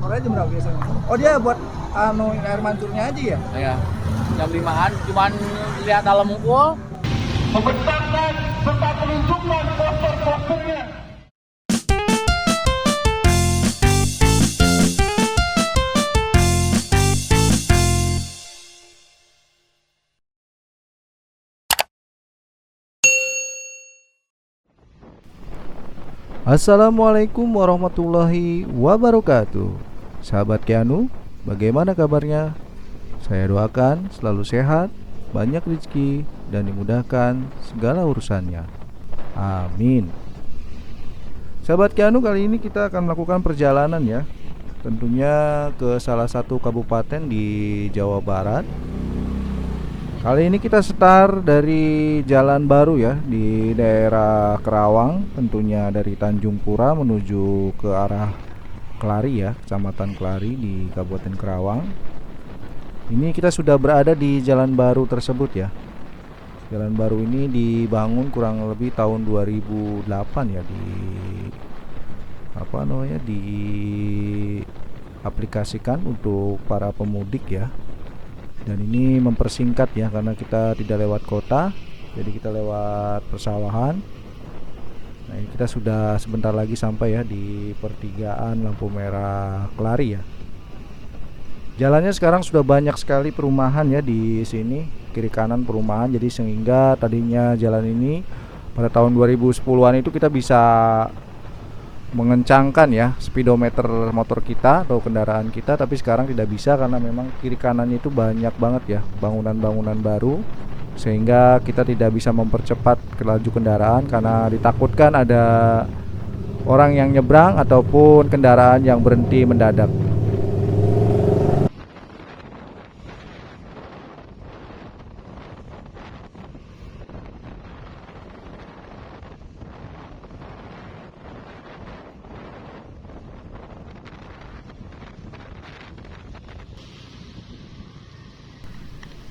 Sore jam berapa biasanya? Oh dia buat air mancurnya aja ya? Ya, jam 5-an cuman lihat dalam mukul. Membentangkan serta menunjukkan poster-posternya. Assalamualaikum warahmatullahi wabarakatuh. Sahabat Keanu, bagaimana kabarnya? Saya doakan selalu sehat, banyak rezeki, dan dimudahkan segala urusannya. Amin. Sahabat Keanu, kali ini kita akan melakukan perjalanan ya. Tentunya ke salah satu kabupaten di Jawa Barat. Kali ini kita start dari jalan baru ya, di daerah Kerawang, tentunya dari Tanjung Pura menuju ke arah Kelari ya, Kecamatan Kelari di Kabupaten Kerawang. Ini kita sudah berada di jalan baru tersebut ya. Jalan baru ini dibangun kurang lebih tahun 2008 ya, diaplikasikan untuk para pemudik ya. Dan ini mempersingkat ya, karena kita tidak lewat kota, jadi kita lewat persawahan. Nah ini kita sudah sebentar lagi sampai ya di pertigaan lampu merah Kelari ya. Jalannya sekarang sudah banyak sekali perumahan ya di sini, kiri kanan perumahan, jadi sehingga tadinya jalan ini pada tahun 2010-an itu kita bisa mengencangkan ya speedometer motor kita atau kendaraan kita, tapi sekarang tidak bisa karena memang kiri kanannya itu banyak banget ya bangunan-bangunan baru, sehingga kita tidak bisa mempercepat laju kendaraan karena ditakutkan ada orang yang nyebrang ataupun kendaraan yang berhenti mendadak.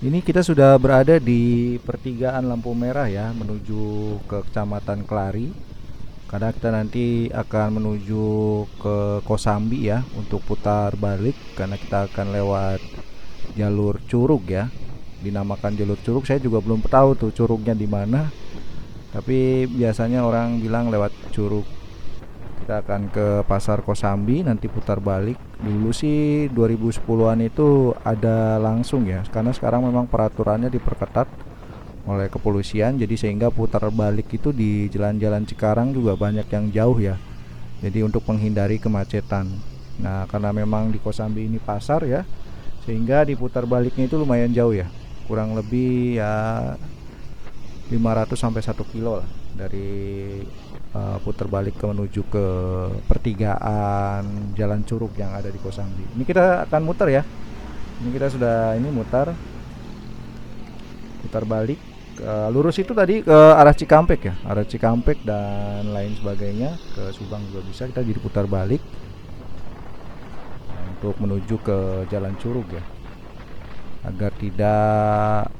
Ini kita sudah berada di pertigaan lampu merah ya, menuju ke Kecamatan Kelari. Karena kita nanti akan menuju ke Kosambi ya untuk putar balik, karena kita akan lewat jalur Curug ya. Dinamakan jalur Curug, saya juga belum tahu tuh curugnya di mana. Tapi biasanya orang bilang lewat Curug. Kita akan ke Pasar Kosambi, nanti putar balik. Dulu sih 2010-an itu ada langsung ya, karena sekarang memang peraturannya diperketat oleh kepolisian, jadi sehingga putar balik itu di jalan-jalan Cikarang juga banyak yang jauh ya, jadi untuk menghindari kemacetan. Nah karena memang di Kosambi ini pasar ya, sehingga diputar baliknya itu lumayan jauh ya, kurang lebih ya 500 sampai 1 kilo lah dari putar balik menuju ke pertigaan Jalan Curug yang ada di Kosambi. Ini kita akan muter ya. Ini kita sudah putar balik lurus itu tadi ke arah Cikampek ya, arah Cikampek dan lain sebagainya, ke Subang juga bisa. Kita jadi putar balik untuk menuju ke Jalan Curug ya, agar tidak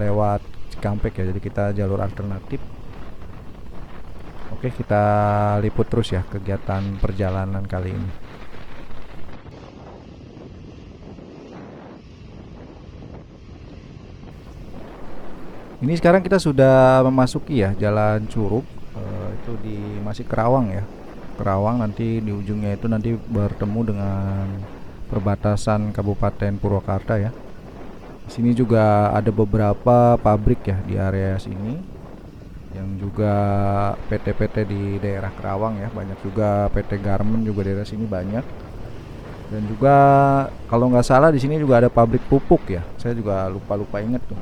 lewat Cikampek ya. Jadi kita jalur alternatif. Oke, kita liput terus ya kegiatan perjalanan kali ini. Ini sekarang kita sudah memasuki ya Jalan Curug, itu masih Kerawang ya. Kerawang, nanti di ujungnya itu nanti bertemu dengan perbatasan Kabupaten Purwakarta ya. Di sini juga ada beberapa pabrik ya di area sini, yang juga PT-PT di daerah Kerawang ya, banyak juga PT Garmen juga daerah sini banyak. Dan juga kalau nggak salah di sini juga ada pabrik pupuk ya, saya juga lupa inget tuh,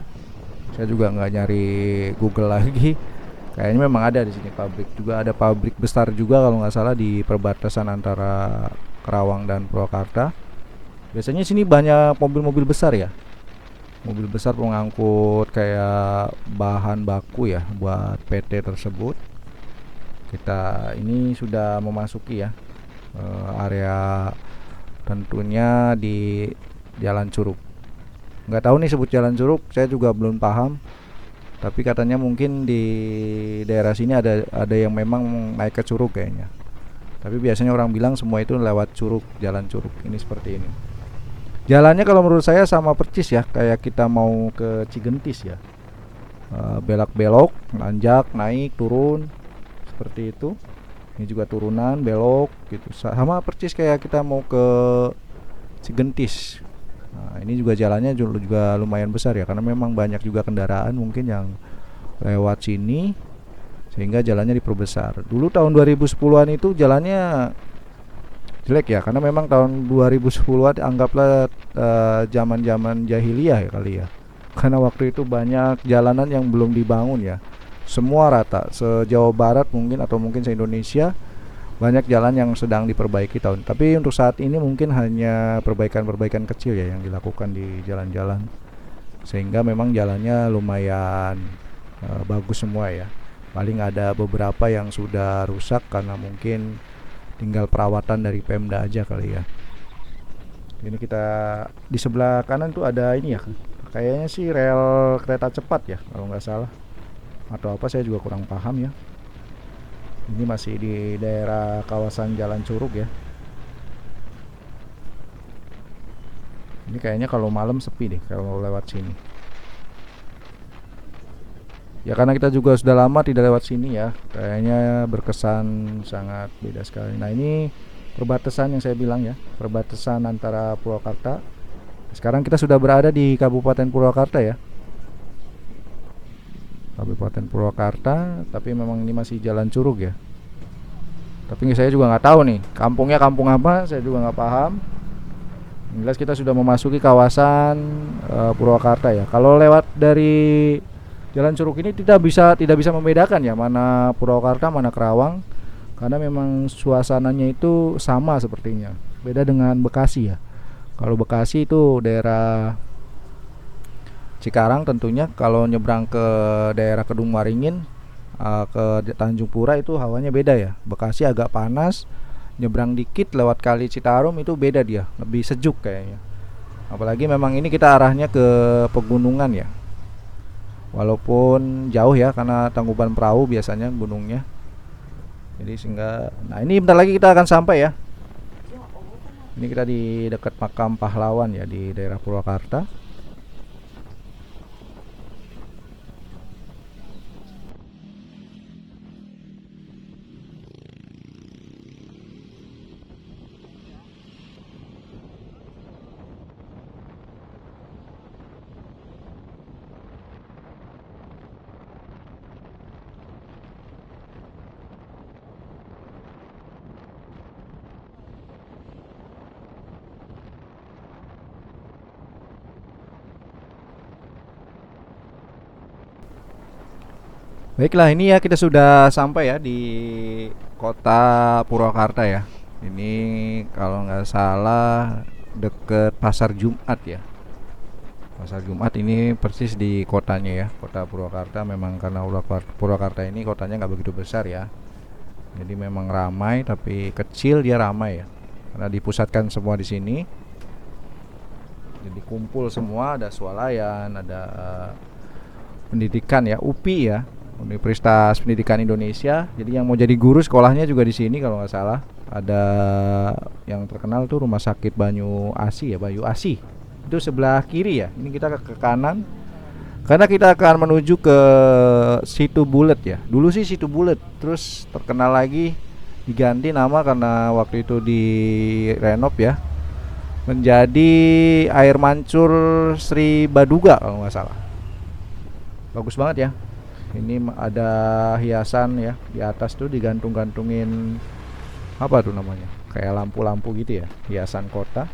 saya juga nggak nyari Google lagi. Kayaknya memang ada di sini pabrik, juga ada pabrik besar juga kalau nggak salah di perbatasan antara Kerawang dan Purwakarta. Biasanya sini banyak mobil-mobil besar ya, mobil besar pengangkut kayak bahan baku ya buat PT tersebut. Kita ini sudah memasuki ya area tentunya di Jalan Curug. Nggak tahu nih sebut Jalan Curug, saya juga belum paham. Tapi katanya mungkin di daerah sini ada yang memang naik ke Curug kayaknya. Tapi biasanya orang bilang semua itu lewat Curug, jalan Curug ini seperti ini. Jalannya kalau menurut saya sama percis ya, kayak kita mau ke Cigentis ya. Belok-belok, nanjak, naik, turun, seperti itu. Ini juga turunan, belok gitu. Sama percis kayak kita mau ke Cigentis. Nah, ini juga jalannya juga lumayan besar ya, karena memang banyak juga kendaraan mungkin yang lewat sini, sehingga jalannya diperbesar. Dulu tahun 2010-an itu jalannya jelek ya, karena memang tahun 2010-an anggaplah zaman-zaman jahiliyah ya kali ya. Karena waktu itu banyak jalanan yang belum dibangun ya. Semua rata, se-Jawa Barat mungkin atau mungkin se-Indonesia banyak jalan yang sedang diperbaiki tahun. Tapi untuk saat ini mungkin hanya perbaikan-perbaikan kecil ya yang dilakukan di jalan-jalan. Sehingga memang jalannya lumayan bagus semua ya. Paling ada beberapa yang sudah rusak karena mungkin tinggal perawatan dari Pemda aja kali ya. Ini kita di sebelah kanan tuh ada ini ya, kayaknya sih rel kereta cepat ya kalau nggak salah, atau apa saya juga kurang paham ya. Ini masih di daerah kawasan Jalan Curug ya. Ini kayaknya kalau malam sepi deh kalau lewat sini. Ya karena kita juga sudah lama tidak lewat sini ya, kayaknya berkesan sangat beda sekali. Nah ini perbatasan yang saya bilang ya, perbatasan antara Purwakarta. Sekarang kita sudah berada di Kabupaten Purwakarta ya, Kabupaten Purwakarta, tapi memang ini masih Jalan Curug ya. Tapi saya juga nggak tahu nih kampungnya kampung apa, saya juga nggak paham. Yang jelas kita sudah memasuki kawasan Purwakarta ya. Kalau lewat dari Jalan Curug ini tidak bisa membedakan ya mana Purwakarta mana Kerawang, karena memang suasananya itu sama sepertinya. Beda dengan Bekasi ya. Kalau Bekasi itu daerah Cikarang tentunya, kalau nyebrang ke daerah Kedung Waringin ke Tanjung Pura itu hawanya beda ya. Bekasi agak panas, nyebrang dikit lewat Kali Citarum itu beda dia, lebih sejuk kayaknya. Apalagi memang ini kita arahnya ke pegunungan ya. Walaupun jauh ya, karena Tangkuban Perahu biasanya gunungnya. Jadi sehingga, nah ini bentar lagi kita akan sampai ya. Ini kita di dekat makam pahlawan ya di daerah Purwakarta. Baiklah, ini ya kita sudah sampai ya di kota Purwakarta ya. Ini kalau nggak salah deket Pasar Jumat ya. Pasar Jumat ini persis di kotanya ya, kota Purwakarta. Memang karena Purwakarta ini kotanya nggak begitu besar ya. Jadi memang ramai, tapi kecil dia ramai ya. Karena dipusatkan semua di sini. Jadi kumpul semua, ada swalayan, ada pendidikan ya, UPI ya. Universitas Pendidikan Indonesia. Jadi yang mau jadi guru sekolahnya juga di sini kalau nggak salah. Ada yang terkenal tuh Rumah Sakit Banyu Asi ya, Bayu Asi. Itu sebelah kiri ya. Ini kita ke kanan. Karena kita akan menuju ke Situ Bulet ya. Dulu sih Situ Bulet, terus terkenal lagi diganti nama karena waktu itu direnov ya. Menjadi Air Mancur Sri Baduga kalau nggak salah. Bagus banget ya. Ini ada hiasan ya di atas tuh, digantung-gantungin apa tuh namanya, kayak lampu-lampu gitu ya, hiasan kota.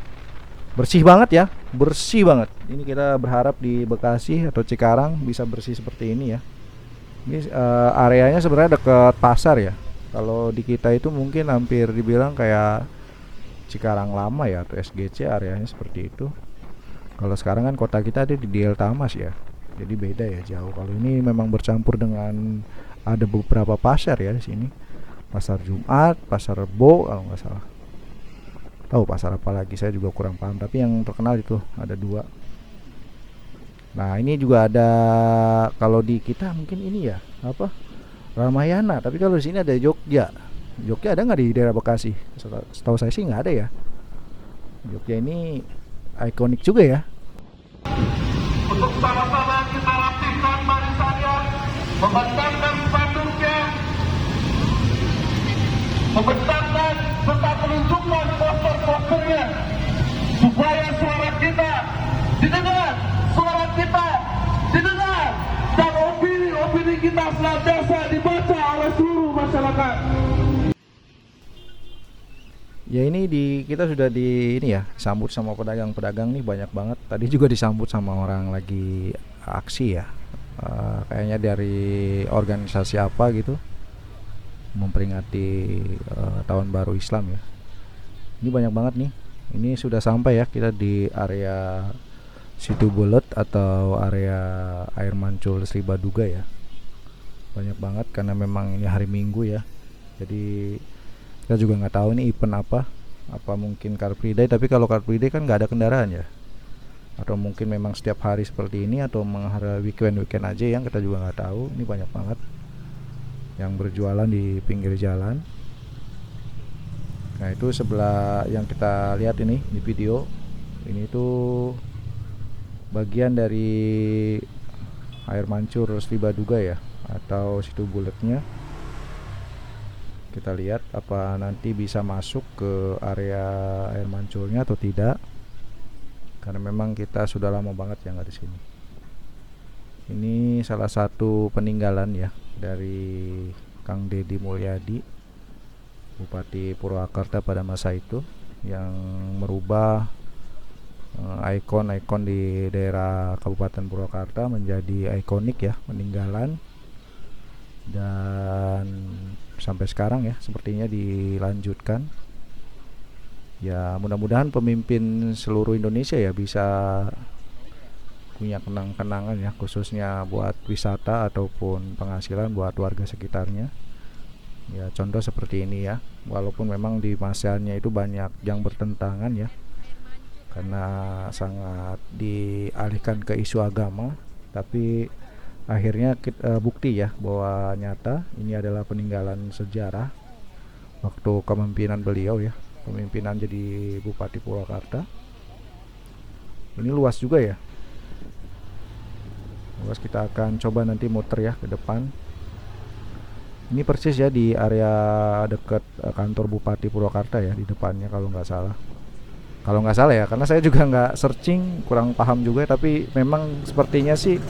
Bersih banget ya, bersih banget. Ini kita berharap di Bekasi atau Cikarang bisa bersih seperti ini ya. Ini areanya sebenarnya dekat pasar ya. Kalau di kita itu mungkin hampir dibilang kayak Cikarang lama ya, atau SGC, areanya seperti itu. Kalau sekarang kan kota kita ada di Delta Mas ya. Jadi beda ya, jauh. Kalau ini memang bercampur dengan ada beberapa pasar ya di sini. Pasar Jumat, Pasar Rebo kalau nggak salah. Tahu pasar apa lagi saya juga kurang paham, tapi yang terkenal itu ada dua. Nah, ini juga ada, kalau di kita mungkin ini ya, apa? Ramayana, tapi kalau di sini ada Jogja. Jogja ada nggak di daerah Bekasi? Setahu saya sih nggak ada ya. Jogja ini ikonik juga ya. Untuk sama-sama kita rapihkan barisannya, membentangkan spanduknya, membentangkan serta menunjukkan poster-posternya, supaya suara kita didengar, suara kita didengar, dan opini-opini kita senantiasa dibaca oleh seluruh masyarakat. Ya ini kita sudah disambut sama pedagang-pedagang nih banyak banget. Tadi juga disambut sama orang lagi aksi ya. Kayaknya dari organisasi apa gitu, memperingati tahun baru Islam ya. Ini banyak banget nih. Ini sudah sampai ya, kita di area Situ Bulet atau area Air Mancur Sri Baduga ya. Banyak banget karena memang ini hari Minggu ya. Jadi kita juga nggak tahu ini event apa mungkin Car Free Day, tapi kalau Car Free Day kan nggak ada kendaraan ya, atau mungkin memang setiap hari seperti ini, atau menghadap weekend aja yang kita juga nggak tahu. Ini banyak banget yang berjualan di pinggir jalan. Nah itu sebelah yang kita lihat ini di video ini tuh bagian dari Air Mancur Sri Baduga ya, atau Situ Buletnya. Kita lihat apa nanti bisa masuk ke area air mancurnya atau tidak, karena memang kita sudah lama banget ya nggak di sini. Ini salah satu peninggalan ya dari Kang Deddy Mulyadi, Bupati Purwakarta pada masa itu, yang merubah ikon-ikon di daerah Kabupaten Purwakarta menjadi ikonik ya, peninggalan. Dan sampai sekarang ya sepertinya dilanjutkan ya. Mudah-mudahan pemimpin seluruh Indonesia ya bisa punya kenang-kenangan ya, khususnya buat wisata ataupun penghasilan buat warga sekitarnya ya. Contoh seperti ini ya, walaupun memang di masanya itu banyak yang bertentangan ya, karena sangat dialihkan ke isu agama, tapi akhirnya bukti ya bahwa nyata ini adalah peninggalan sejarah waktu kepemimpinan beliau ya, pemimpinan jadi Bupati Purwakarta. Ini luas juga ya, luas. Kita akan coba nanti muter ya ke depan. Ini persis ya di area dekat kantor Bupati Purwakarta ya, di depannya kalau nggak salah ya, karena saya juga nggak searching, kurang paham juga, tapi memang sepertinya sih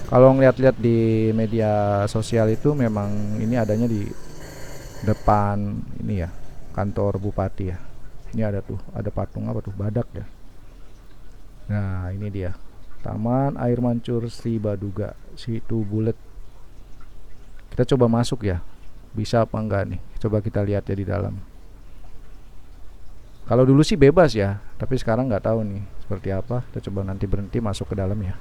kalau ngeliat-liat di media sosial itu memang ini adanya di depan ini ya, kantor bupati ya. Ini ada patung apa tuh, badak ya. Nah ini dia, Taman Air Mancur Sri Baduga, Situ Bulet. Kita coba masuk ya, bisa apa enggak nih, coba kita lihat ya di dalam. Kalau dulu sih bebas ya, tapi sekarang nggak tahu nih seperti apa. Kita coba nanti berhenti masuk ke dalam ya.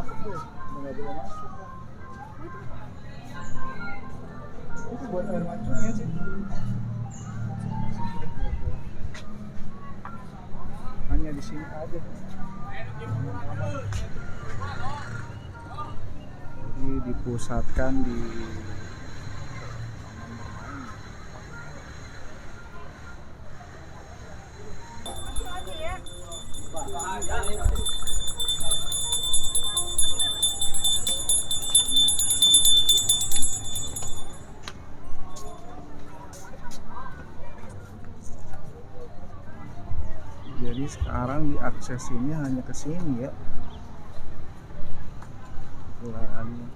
Nggak boleh masuk. Itu buat air mancurnya sih. Hanya di sini aja. Jadi dipusatkan di jadi sekarang diaksesinnya hanya ke sini ya. Kelurahannya.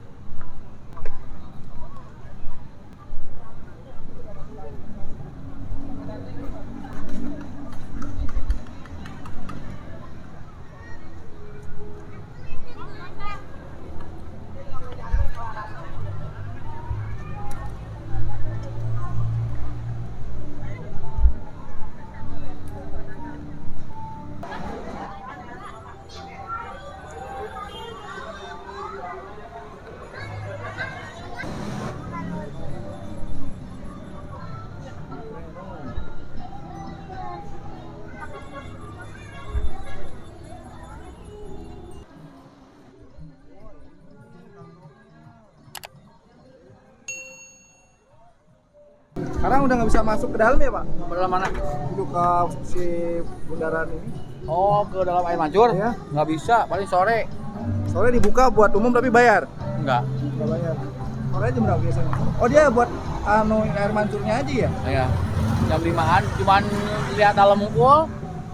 Sekarang udah nggak bisa masuk ke dalam ya Pak? Ke dalam mana? Untuk ke si bundaran ini. Oh, ke dalam air mancur? Iya. Nggak bisa, paling sore. Soalnya dibuka buat umum tapi bayar. Enggak. Nggak bayar. Sore jam berapa biasanya? Oh dia buat air mancurnya aja ya? Iya. Jam 5-an, cuman lihat dalam mukul,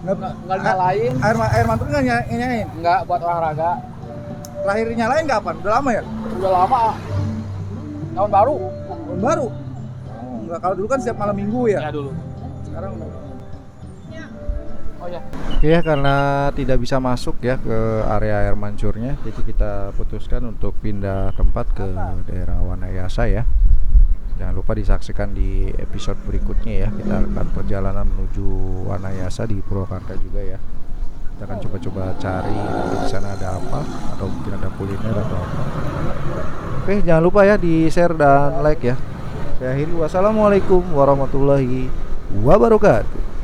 nggak nyalain. Air mancur nggak nyalain? Nggak buat olahraga. Terakhir nyalain kapan? Udah lama ya? Udah lama. Tahun baru. Tahun baru? Oh, nggak, kalau dulu kan setiap malam minggu ya? Ya dulu. Sekarang udah. Oh ya. Oke ya, karena tidak bisa masuk ya ke area air mancurnya, jadi kita putuskan untuk pindah tempat ke daerah Wanayasa ya. Jangan lupa disaksikan di episode berikutnya ya. Kita akan perjalanan menuju Wanayasa di Purwakarta juga ya. Kita akan coba-coba cari di sana ada apa, atau mungkin ada kuliner atau apa. Oke, jangan lupa ya di share dan like ya. Saya akhiri, wassalamualaikum warahmatullahi wabarakatuh.